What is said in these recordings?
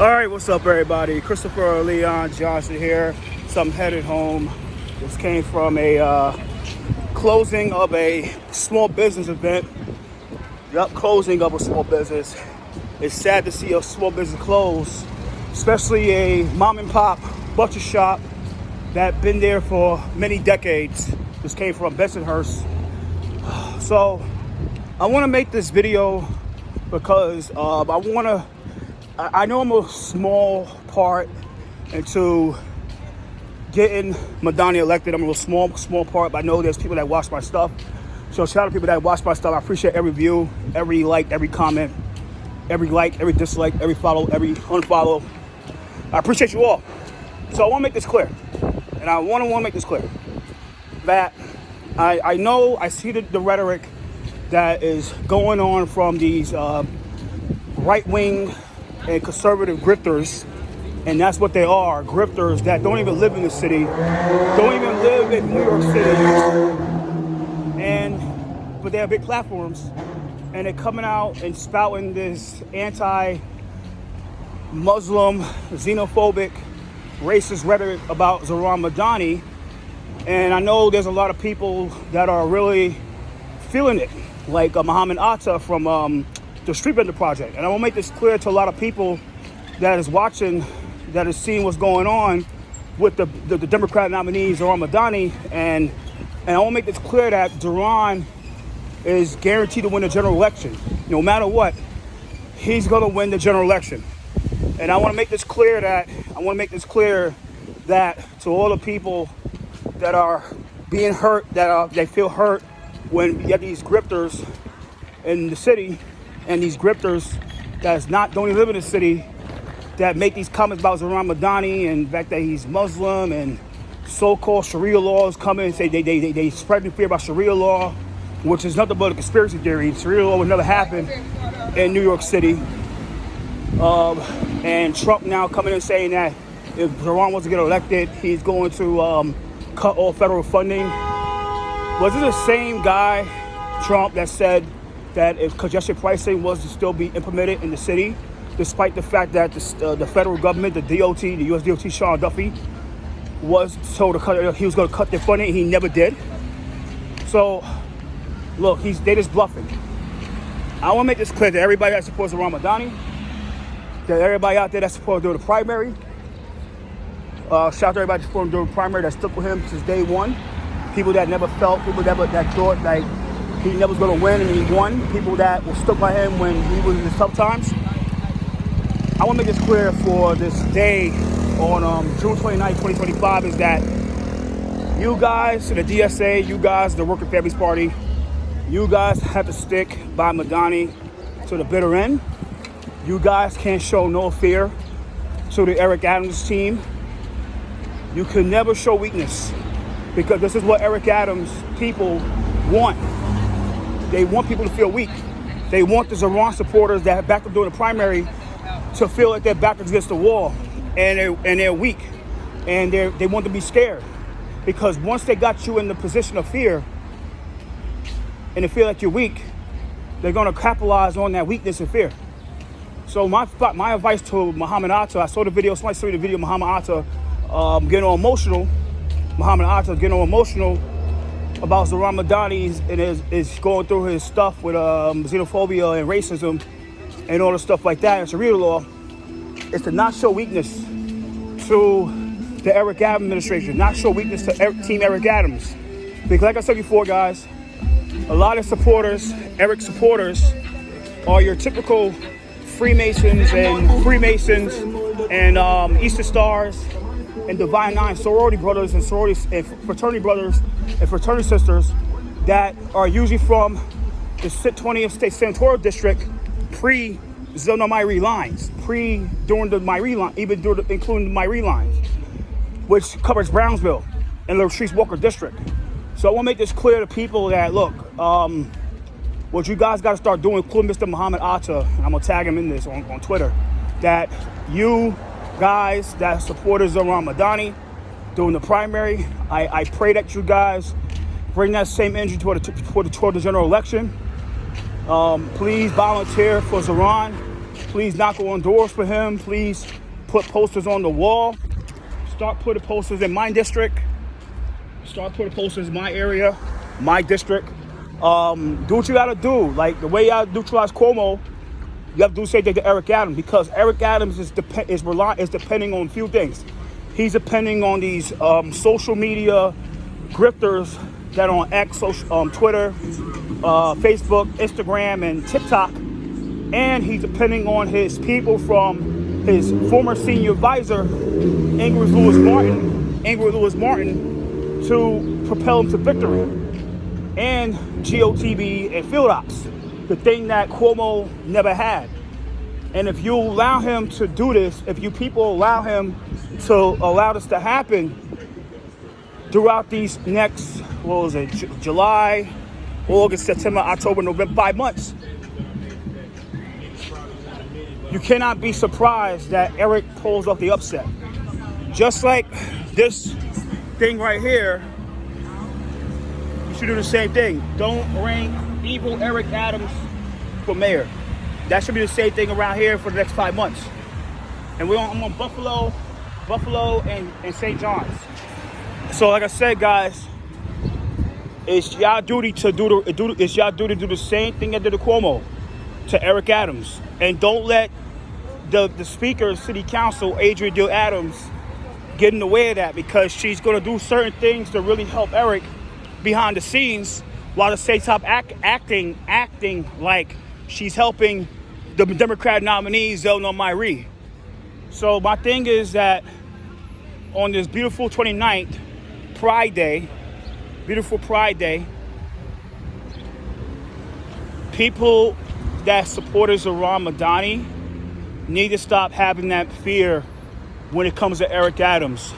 All right, what's up, everybody? Christopher Leon Johnson here. So I'm headed home. This came from a closing of a small business event. Closing of a small business. It's sad to see a small business close, especially a mom and pop butcher shop that been there for many decades. This came from Bensonhurst. So I want to make this video because I know I'm a small part into getting Mamdani elected. I'm a small part, but I know there's people that watch my stuff. So shout out to people that watch my stuff. I appreciate every view, every like, every comment, every like, every dislike, every follow, every unfollow. I appreciate you all. So I want to make this clear, and I want to make this clear that I know I see the rhetoric that is going on from these right-wing and conservative grifters, and that's what they are, grifters that don't even live in the city, don't even live in New York City, but they have big platforms, and they're coming out and spouting this anti-Muslim, xenophobic, racist rhetoric about Zohran Mamdani. And I know there's a lot of people that are really feeling it, like Muhammad Atta from the Street Vendor Project. And I want to make this clear to a lot of people that is watching, that is seeing what's going on with the Democrat nominee, Zohran Mamdani. And I want to make this clear that Zohran is guaranteed to win the general election. No matter what, he's going to win the general election. And I want to make this clear that to all the people that are being hurt, they feel hurt when you have these grifters in the city, and these grifters that don't even live in the city, that make these comments about Zohran Mamdani and the fact that he's Muslim and so-called Sharia laws come in and say they spread the fear about Sharia law, which is nothing but a conspiracy theory. Sharia law would never happen in New York City. And Trump now coming in saying that if Zohran was to get elected, he's going to cut all federal funding. Was it the same guy, Trump, that said that if congestion pricing was to still be implemented in the city, despite the fact that the federal government, the DOT, the U.S. DOT, Sean Duffy, was told he was going to cut their funding, he never did. So, look, they just bluffing. I want to make this clear to everybody that supports Zohran Mamdani, that everybody out there that supports during the primary. Shout out to everybody that supported him during the primary, that stuck with him since day one. People that never felt, people that thought like he never was going to win and he won. People that were stuck by him when he was in his tough times. I want to make this clear for this day on June 29, 2025, is that you guys, the DSA, you guys, the Working Families Party, you guys have to stick by Mamdani to the bitter end. You guys can't show no fear to the Eric Adams team. You can never show weakness, because this is what Eric Adams people want. They want people to feel weak. They want the Zohran supporters that backed up during the primary to feel like they're back against the wall and they're weak, and they want to be scared, because once they got you in the position of fear and they feel like you're weak, they're going to capitalize on that weakness and fear. So my advice to Muhammad Atta, I saw the video, somebody saw the video of Muhammad Atta getting all emotional. Muhammad Atta getting all emotional about Zohran Mamdani and is going through his stuff with xenophobia and racism and all the stuff like that. It's a real law. It's to not show weakness to the Eric Adams administration, not show weakness to Team Eric Adams. Because like I said before, guys, a lot of supporters, Eric supporters, are your typical Freemasons and Easter Stars and Divine Nine sorority brothers and sorority and fraternity brothers and fraternity sisters that are usually from the 20th State Senatorial District pre-Zona Myrie lines, during the Myrie line, including the Myrie lines, which covers Brownsville and Latrice Walker District. So I want to make this clear to people that, look, what you guys got to start doing, including Mr. Muhammad Atta, and I'm going to tag him in this on Twitter, that you guys that supported Zohran Mamdani during the primary, I pray that you guys bring that same energy toward the general election. Please volunteer for Zohran. Please knock on doors for him. Please put posters on the wall. Start putting posters in my district. Start putting posters in my area, my district. Do what you gotta do. Like the way y'all neutralize Cuomo, you have to do the same thing to Eric Adams, because Eric Adams is depending on a few things. He's depending on these social media grifters that are on X, Twitter, Facebook, Instagram, and TikTok. And he's depending on his people from his former senior advisor, Ingrid Lewis Martin, to propel him to victory. And GOTV and field ops, the thing that Cuomo never had. And if you allow him to do this, if you people allow him to allow this to happen throughout these next, July, August, September, October, November, 5 months, you cannot be surprised that Eric pulls off the upset. Just like this thing right here, you should do the same thing. Don't rank evil Eric Adams for mayor. That should be the same thing around here for the next 5 months. And I'm on Buffalo and St. John's. So like I said, guys, it's y'all duty to do the same thing that did to Cuomo, to Eric Adams. And don't let the Speaker of City Council, Adrienne Dill Adams, get in the way of that, because she's going to do certain things to really help Eric behind the scenes, while the state top acting like she's helping the Democrat nominee, Zohran Mamdani. So my thing is that on this beautiful 29th, beautiful Pride Day, people that supported Zohran Mamdani need to stop having that fear when it comes to Eric Adams.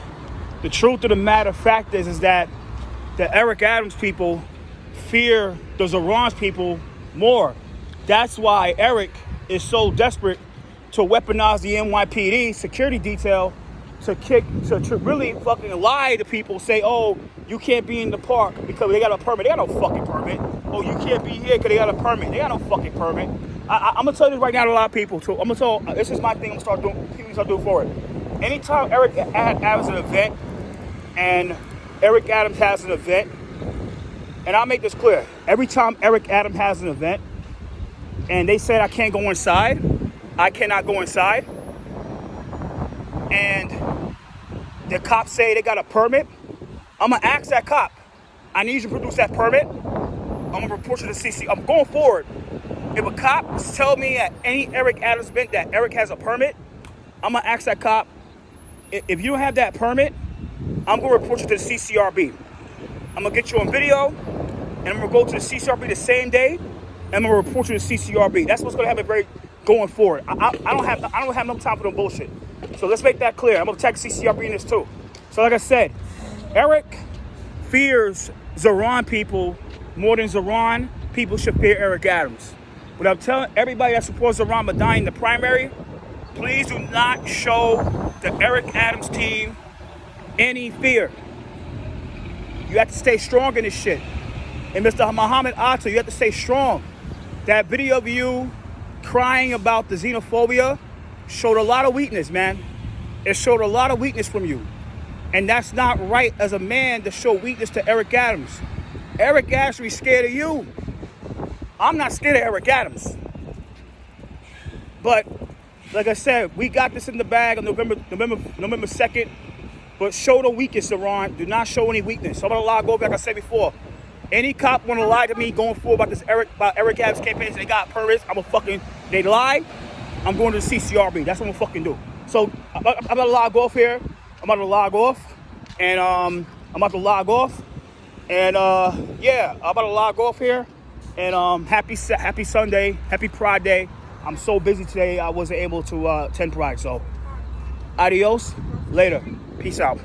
The truth of the matter fact is that the Eric Adams people fear the Zohran's people more. That's why Eric is so desperate to weaponize the NYPD security detail to really fucking lie to people, say, oh, you can't be in the park because they got a permit. They got no fucking permit. Oh, you can't be here because they got a permit. They got no fucking permit. I'm going to tell you this right now to a lot of people, too. I'm going to tell, this is my thing, I'm going to start doing, people start doing for it. Anytime Eric has an event, and Eric Adams has an event, and I'll make this clear, every time Eric Adams has an event, and they said I can't go inside, I cannot go inside, and the cops say they got a permit, I'm going to ask that cop, I need you to produce that permit. I'm going to report you to CC. I'm going forward. If a cop tell me at any Eric Adams event that Eric has a permit, I'm going to ask that cop, if you don't have that permit, I'm going to report you to the CCRB. I'm going to get you on video, and I'm going to go to the CCRB the same day, and I'm going to report you to the CCRB. That's what's going to happen going forward. I don't have no time for no bullshit. So let's make that clear. I'm going to tag CCRB in this too. So like I said, Eric fears Zohran people more than Zohran people should fear Eric Adams. But I'm telling everybody that supports Zohran Mamdani in the primary, please do not show the Eric Adams team any fear. You have to stay strong in this shit. And Mr. Muhammad Atta, you have to stay strong. That video of you crying about the xenophobia showed a lot of weakness, man. It showed a lot of weakness from you. And that's not right as a man to show weakness to Eric Adams. Eric Adams should be scared of you. I'm not scared of Eric Adams. But, like I said, we got this in the bag on November 2nd. But show no weakness, Zohran. Do not show any weakness. So I'm going to log over, like I said before. Any cop want to lie to me going forward about Eric Adams campaigns, they got permits, they lie, I'm going to the CCRB. That's what I'm going to fucking do. So I'm going to log off here. I'm about to log off. And yeah, I'm about to log off here. And happy Sunday, happy Pride Day. I'm so busy today, I wasn't able to attend Pride. So adios, later, peace out.